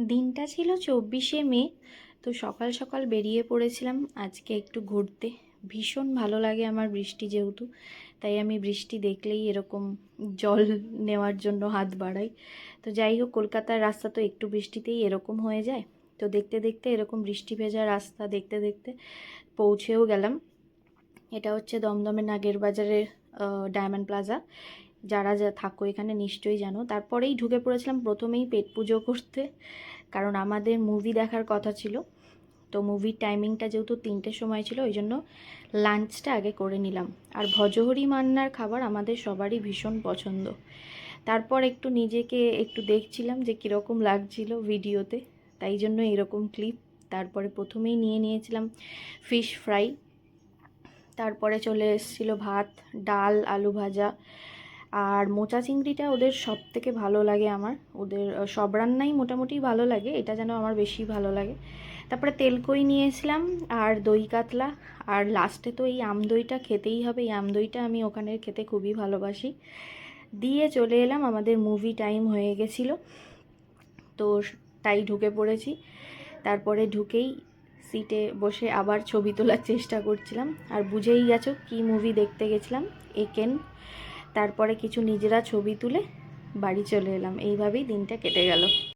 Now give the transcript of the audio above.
দিনটা ছিল 24শে মে। তো সকাল সকাল বেরিয়ে পড়েছিলাম আজকে একটু ঘুরতে। ভীষণ ভালো লাগে আমার বৃষ্টি, যেহেতু তাই আমি বৃষ্টি দেখলেই এরকম জল নেওয়ার জন্য হাত বাড়াই। তো যাই হোক, কলকাতার রাস্তা তো একটু বৃষ্টিতেই এরকম হয়ে যায়। তো দেখতে দেখতে এরকম বৃষ্টি ভেজা রাস্তা দেখতে দেখতে পৌঁছেও গেলাম। এটা হচ্ছে দমদমের নাগের বাজারের ডায়মন্ড প্লাজা। যারা থাকো এখানে নিশ্চয়ই জানো। তারপরেই ঢুকে পড়েছিলাম প্রথমেই পেট পুজো করতে, কারণ আমাদের মুভি দেখার কথা ছিল। তো মুভির টাইমিংটা যেহেতু 3টের সময় ছিল, ওই জন্য লাঞ্চটা আগে করে নিলাম। আর ভজহরি মান্নার খাবার আমাদের সবারই ভীষণ পছন্দ। তারপর একটু নিজেকে একটু দেখছিলাম যে কীরকম লাগছিল ভিডিওতে, তাই জন্য এরকম ক্লিপ। তারপরে প্রথমেই নিয়ে নিয়েছিলাম ফিশ ফ্রাই, তারপরে চলে এসেছিলো ভাত, ডাল, আলু ভাজা। আর মোচা চিংড়িটা ওদের সব থেকে ভালো লাগে আমার। ওদের সব রান্নাই মোটামুটি ভালো লাগে, এটা যেন আমার বেশি ভালো লাগে। তারপরে তেলকই নিয়েছিলাম আর দই কাতলা। আর লাস্টে তো এই আম দইটা খেতেই হবে, এই আম দইটা আমি ওখানের খেতে খুবই ভালোবাসি। দিয়ে চলে এলাম, আমাদের মুভি টাইম হয়ে গেছিলো, তো তাই ঢুকে পড়েছি। তারপরে ঢুকেই সিটে বসে আবার ছবি তোলার চেষ্টা করছিলাম। আর বুঝেই গেছো কি মুভি দেখতে গেছিলাম, একেন। তারপরে কিছু নিজেরা ছবি তুলে বাড়ি চলে এলাম। এইভাবেই দিনটা কেটে গেল।